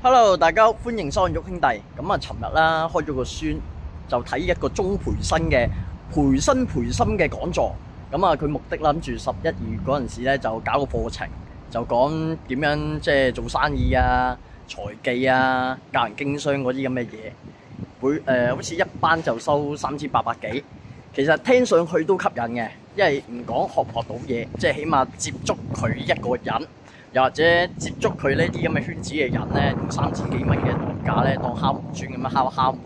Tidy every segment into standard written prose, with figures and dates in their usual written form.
Hello，大家好，歡迎收看郁兄弟。咁啊，尋日啦開咗個宣，就睇一個鍾培生嘅培生嘅講座。咁啊，佢目的諗住11、2月嗰陣時咧就搞個課程，就講點樣即係做生意啊、財技啊、教人經商嗰啲咁嘅嘢。好似一班就收3800幾，其實聽上去都吸引嘅，因為唔講學唔學到嘢，即係起碼接觸佢一個人。又或者接觸佢呢啲咁嘅圈子嘅人咧，用3000幾蚊嘅代價咧，當敲門磚咁樣敲門，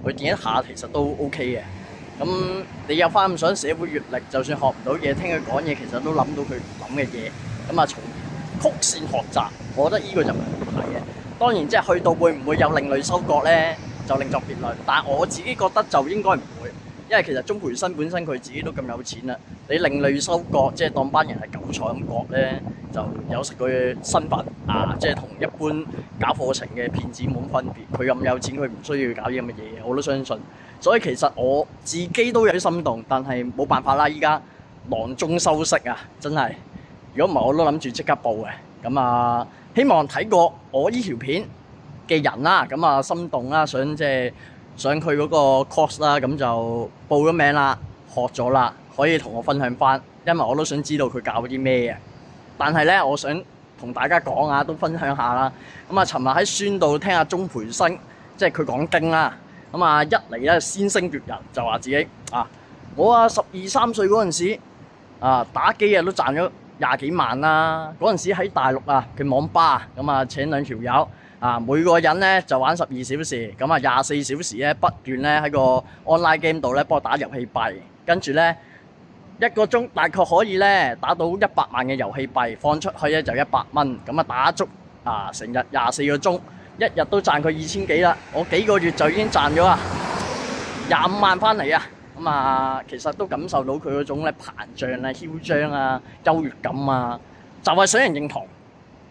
佢點一下其實都 OK 嘅。咁你有翻咁上社會閲歷，就算學唔到嘢，聽佢講嘢，其實都諗到佢諗嘅嘢。咁啊，從曲線學習，我覺得呢個就唔係嘅。當然即係去到會唔會有另類收割咧，就另作別論。但係我自己覺得就應該唔會。因為其實鍾培生本身佢自己都咁有錢啦，你另類收割，即係當班人係韭菜咁割咧，就有食佢嘅身份啊，即係同一般搞課程嘅騙子冇乜分別。佢咁有錢，佢唔需要搞啲咁嘅嘢，我都相信。所以其實我自己都有啲心動，但係冇辦法啦，依家囊中羞澀啊，真係。如果唔係，我都諗住即刻報嘅。咁啊，希望睇過我呢條片嘅人啦，咁啊心動啦，想即係上佢嗰個 course 啦，咁就報咗名啦，學咗啦，可以同我分享翻，因為我都想知道佢教啲咩嘅。但係咧，我想同大家講啊，都分享下啦。咁啊，尋日喺宣道聽阿鍾培生，即係佢講經啦。咁啊，一嚟咧先聲奪人，就話自己啊，我啊12、13歲嗰陣時啊打機啊都賺咗20幾萬啦。嗰陣時喺大陸啊嘅網吧，咁啊請2條友。每個人咧就玩12小時，咁啊24小時咧不斷咧喺個 online game 度咧幫我打遊戲幣，跟住咧1個鐘大概可以咧打到100萬嘅遊戲幣，放出去咧就100蚊，咁啊打足成日24個鐘，一日都賺佢2000幾啦，我幾個月就已經賺咗25萬翻嚟啊！咁啊，其實都感受到佢嗰種咧膨脹啊、囂張啊、優越感啊，就係想人認同。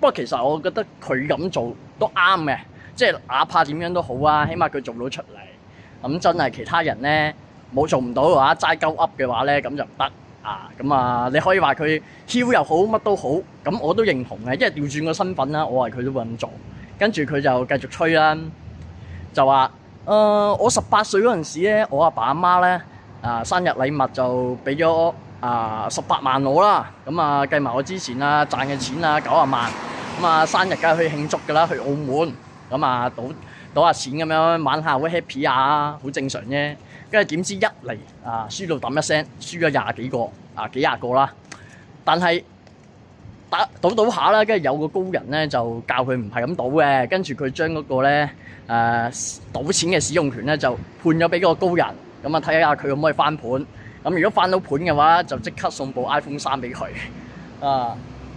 不過其實我覺得佢咁做都啱嘅，即係哪怕點樣都好啊，起碼佢做到出嚟。咁真係其他人咧冇做唔到嘅話，齋鳩噏嘅話咧，咁就唔得啊！咁啊，你可以話佢囂又好，乜都好，咁我都認同嘅，因為調轉個身份啦，我係佢都會咁做。跟住佢就繼續吹啦，就話我18歲嗰陣時咧，我阿爸阿媽咧生日禮物就俾咗18萬我啦，咁啊計埋我之前賺嘅錢90萬，咁啊生日梗係去慶祝㗎啦，去澳門，咁啊賭下錢咁樣玩下好 happy 好正常啫。跟住點知一嚟輸到揼一聲，輸咗20幾個幾廿個啦。但係賭下啦，跟住有個高人咧就教佢唔係咁賭嘅，跟住佢將嗰個咧賭錢嘅使用權咧就判咗俾個高人，咁啊睇下佢可唔可以翻盤。咁如果翻到盤嘅話，就即刻送部 iPhone 3俾佢。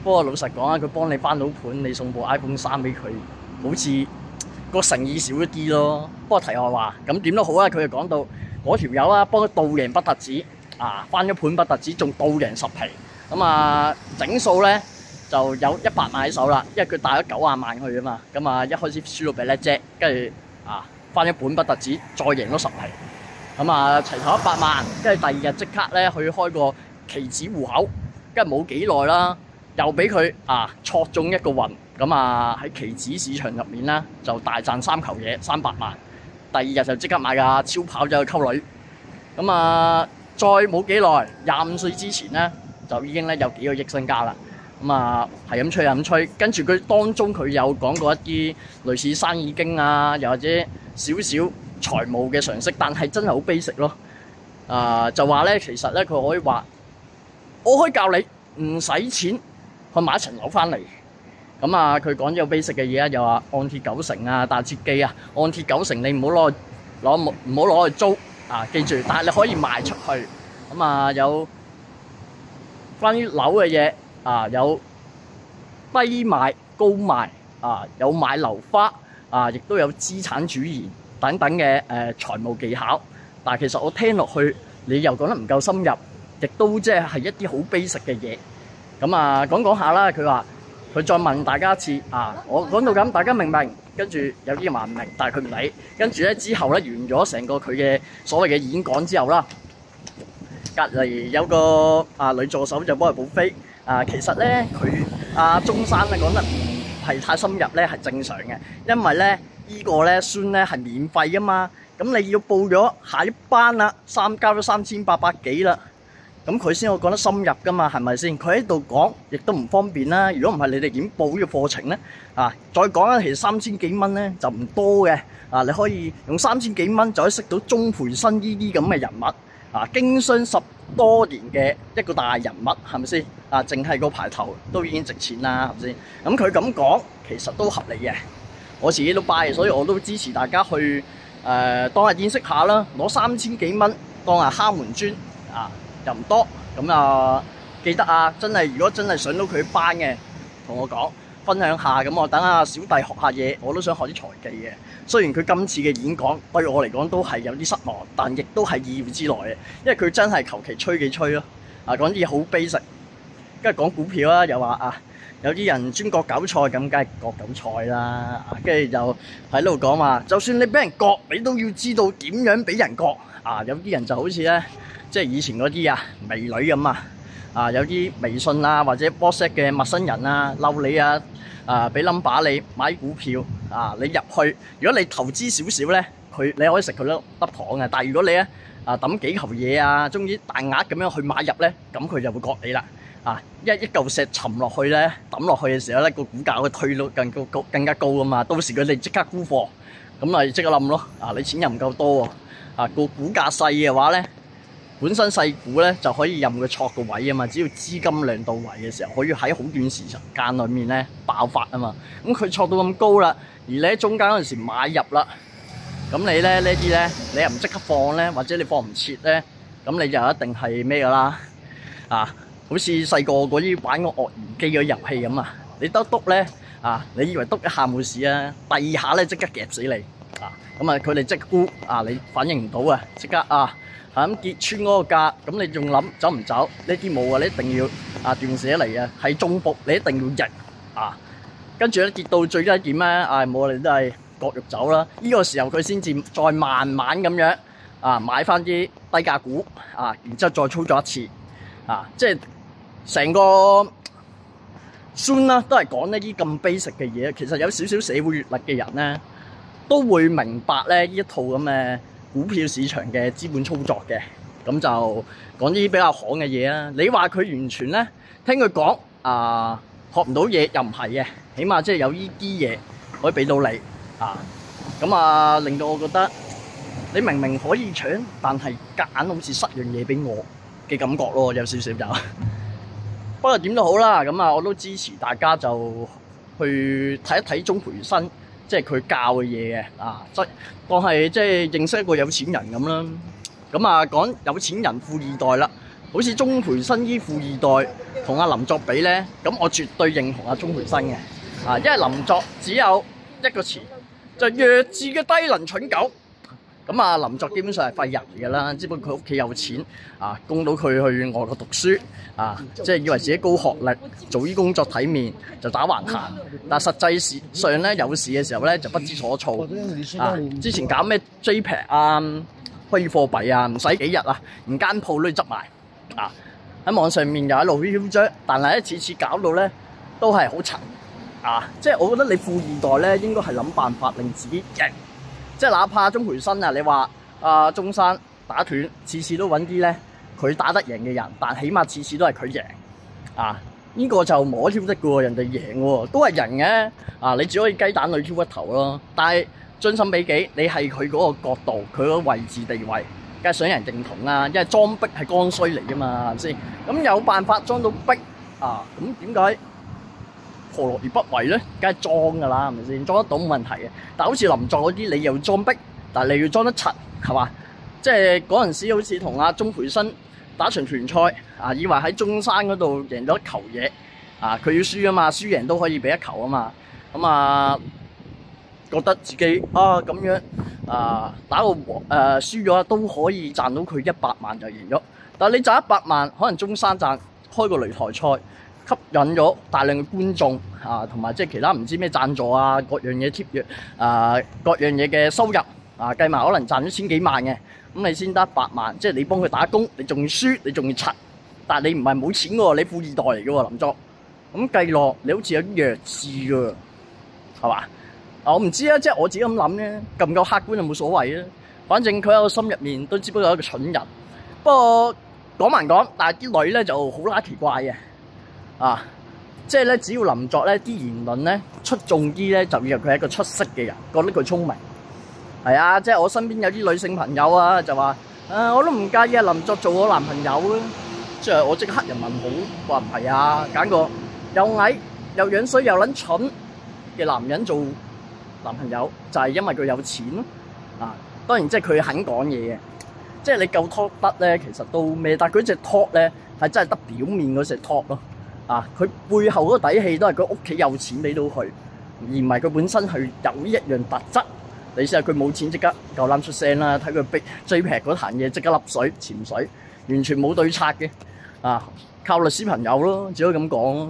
不過老實講啊，佢幫你翻到盤，你送部 iPhone 3俾佢，好似個誠意少一啲咯。不過題外話，咁點都好啦，佢就講到嗰條友幫佢倒贏不特止，翻咗盤不特止，仲倒贏10皮。咁整數咧就有100萬喺手啦，因為佢帶咗90萬去啊嘛。咁一開始輸到俾叻啫，跟住翻咗盤不特止，再贏咗10皮。咁齊頭100萬，跟住第2日即刻咧去開個期指戶口，跟住冇幾耐啦，又俾佢戳中一個運，咁喺期指市場入面啦，就大賺3球嘢300萬。第2日就即刻買架超跑走去溝女，再冇幾耐，25歲之前咧就已經咧有幾個億身家啦。係咁吹，跟住佢當中佢有講過一啲類似生意經又或者少少財務嘅常識，但係真係好 basic 咯。就話咧，其實咧佢可以話，我可以教你唔使錢去買一層樓翻嚟。佢講咗個 basic 嘅嘢又話按揭9成大折機按揭9成你唔好攞去租記住，但係你可以賣出去。有關於樓嘅嘢有低買高賣有買樓花亦都有資產轉移等等嘅財務技巧，但係其實我聽落去，你又講得唔夠深入，亦都即係一啲好 basic 嘅嘢。講下啦，佢話佢再問大家一次我講到咁，大家明唔明？跟住有啲人話唔明，但係佢唔理。跟住咧之後咧完咗成個佢嘅所謂嘅演講之後啦，隔離有個女助手就幫佢補飛。其實咧佢中山咧講得唔係太深入咧係正常嘅，因為咧呢個咧孫咧係免費噶嘛，咁你要報咗下一班啦，交咗3800幾啦。咁佢先會講得深入噶嘛，係咪先？佢喺度講，亦都唔方便啦。如果唔係，你哋點報呢個課程咧？再講啦，其實3000幾蚊咧就唔多嘅。你可以用3000幾蚊就可以識到鍾培生呢啲咁嘅人物。經商10多年嘅一個大人物，係咪先？淨係個牌頭都已經值錢啦，係咪先？咁佢咁講，其實都合理嘅。我自己都 buy，所以我都支持大家去當係見識下啦，攞3000幾蚊當係敲門磚又唔多，咁記得真係如果真係上到佢班嘅，同我講分享下，咁我等小弟學下嘢，我都想學啲財技嘅。雖然佢今次嘅演講對我嚟講都係有啲失望，但亦都係意料之內嘅，因為佢真係求其吹幾吹咯，講啲嘢好 basic， 跟住講股票啦，又話有啲人專割韭菜，咁梗係割韭菜啦，跟住就喺度講話，就算你俾人割，你都要知道點樣俾人割。有啲人就好似咧，即係以前嗰啲媚女咁有啲微信或者 WhatsApp 嘅陌生人嬲你俾 number 你買股票你入去，如果你投資少少咧，你可以食佢粒糖嘅，但係如果你咧抌幾球嘢中意大額咁樣去買入咧，咁佢就會割你啦。一嚿石沉落去咧，抌落去嘅時候咧，個股價會推到更加高噶嘛，到時佢哋即刻沽貨，咁咪即刻冧咯。你錢又唔夠多喎，個股價細嘅話咧，本身細股咧就可以任佢錯個位啊嘛，只要資金量到位嘅時候，可以喺好短時間裏面咧爆發啊嘛。咁佢錯到咁高啦，而你喺中間嗰陣時買入啦，咁你咧呢啲咧，你又唔即刻放咧，或者你放唔切咧，咁你就一定係咩噶啦好似細個嗰啲玩個鱷魚機嗰啲遊戲咁你篤咧你以為篤一下冇事第二下咧即刻夾死你咁佢哋即沽你反應唔到即刻咁跌穿嗰個價，咁你仲諗走唔走？呢啲冇你一定要斷捨離喺中伏，你一定要贏跟住咧跌到最低點咧冇你都係割肉走啦。呢個時候佢先至再慢慢咁樣買翻啲低價股然之後再操作一次即係成個孫啦，都係講呢啲咁 basic 嘅嘢。其實有少少社會閱歷嘅人咧，都會明白咧呢一套咁嘅股票市場嘅資本操作嘅。咁就講啲比較行嘅嘢啦。你話佢完全咧聽佢講學唔到嘢又唔係嘅，起碼即係有呢啲嘢可以俾到你咁令到我覺得你明明可以搶，但係夾硬好似失樣嘢俾我嘅感覺咯，有少少就。不過點都好啦，咁我都支持大家就去睇一睇鍾培生，即係佢教嘅嘢嘅即當係即係認識一個有錢人咁啦。咁講有錢人富二代啦，好似鍾培生依富二代同林作比咧，咁我絕對認同鍾培生嘅因為林作只有一個詞，就弱智嘅低能蠢狗。咁林作基本上係廢人嚟㗎啦，只不過佢屋企有錢供到佢去外國讀書即係以為自己高學歷，做啲工作體面就打橫行，但實際上咧有事嘅時候咧就不知所措之前搞咩 JPEX 虛擬貨幣唔使幾日連間鋪都要執埋喺網上面又喺度囂張，但係次次搞到咧都係好塵即係我覺得你富二代咧應該係諗辦法令自己贏。即係哪怕鍾培生你話中山打斷，次次都揾啲咧佢打得贏嘅人，但起碼次次都係佢贏呢個就無可挑剔嘅喎，人哋贏喎，都係人嘅你只可以雞蛋裏挑骨頭咯。但係將心比己，你係佢嗰個角度，佢嗰個位置地位，梗係想人認同因為裝逼係剛需嚟㗎嘛，係咪先？咁有辦法裝到逼咁點解何樂而不為咧？梗係裝㗎啦，係咪先？裝得到冇問題嘅。但好似林作嗰啲，你又裝逼，但係你要裝得柒，係嘛？即係嗰陣時好似同鍾培生打場團賽以為喺中山嗰度贏咗一球嘢佢要輸啊嘛，輸贏都可以俾一球啊嘛。咁覺得自己咁樣打個輸咗都可以賺到佢100萬就贏咗。但係你賺100萬，可能中山開個擂台賽。吸引咗大量嘅觀眾同埋即係其他唔知咩贊助各樣嘢貼約各樣嘢嘅收入計埋可能賺咗千幾萬嘅，咁你先得100萬，即係你幫佢打工，你仲要輸，你仲要柒，但係你唔係冇錢喎，你富二代嚟嘅喎林作，咁計落你好似有啲弱智㗎，係嘛？我唔知啊，即係我自己咁諗咧，夠唔夠客觀就冇所謂啊。反正佢喺我心入面都只不過係一個蠢人。不過講還講，但係啲女咧就好乸奇怪嘅，即係咧只要林作咧啲言論咧出眾啲咧，就以為佢係一個出色嘅人，覺得佢聰明。係啊，即係我身邊有啲女性朋友啊，就話我都唔介意林作做我男朋友啊。即係我即刻黑人問號，話唔係啊，揀個又矮又樣衰又撚蠢嘅男人做男朋友，就係因為佢有錢咯。當然即係佢肯講嘢嘅，即係你夠 talk 得咧，其實都咩？但係佢隻 talk 咧係真係得表面嗰隻 talk 咯。佢背後嗰個底氣都係佢屋企有錢俾到佢，而唔係佢本身係有呢一樣特質。你試下佢冇錢即刻夠膽出聲啦，睇佢逼追劈嗰壇嘢即刻笠水潛水，完全冇對策嘅。靠律師朋友咯，只可以咁講。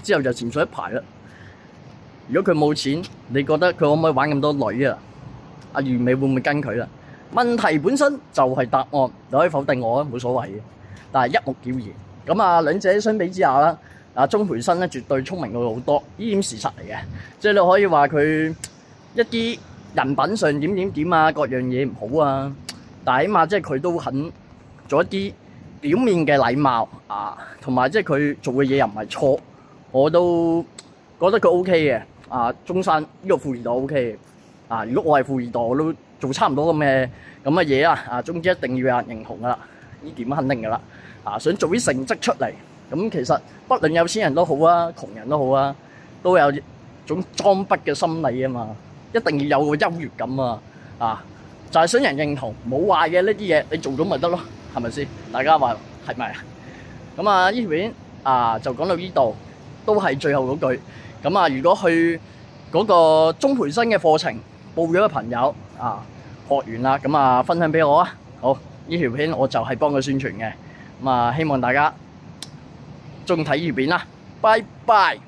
之後就潛水一排啦。如果佢冇錢，你覺得佢可唔可以玩咁多女啊？阿余美會唔會跟佢啦？問題本身就係答案，你可以否定我啊，冇所謂嘅。但係一目了然。咁兩者相比之下啦，鍾培生咧絕對聰明過好多，呢點事實嚟嘅。即係你可以話佢一啲人品上點啊，各樣嘢唔好啊，但係起碼即係佢都肯做一啲表面嘅禮貌同埋即係佢做嘅嘢又唔係錯，我都覺得佢 OK 嘅。中山呢個富二代 OK 嘅。如果我係富二代，我都做差唔多咁嘅嘢啊！總之一定要有人認同噶啦，呢點肯定噶啦。想做啲成績出嚟，咁其實不論有錢人都好啊，窮人都好啊，都有種裝逼嘅心理啊嘛，一定要有個優越感啊！就係想人認同，冇壞嘅呢啲嘢，你做咗咪得咯，係咪先？大家話係咪啊？咁呢條片就講到呢度，都係最後嗰句。咁如果去嗰個鍾培生嘅課程報咗嘅朋友學完啦，咁分享俾我啊！好，呢條片我就係幫佢宣傳嘅，咁希望大家中意睇呢條片啦，拜拜。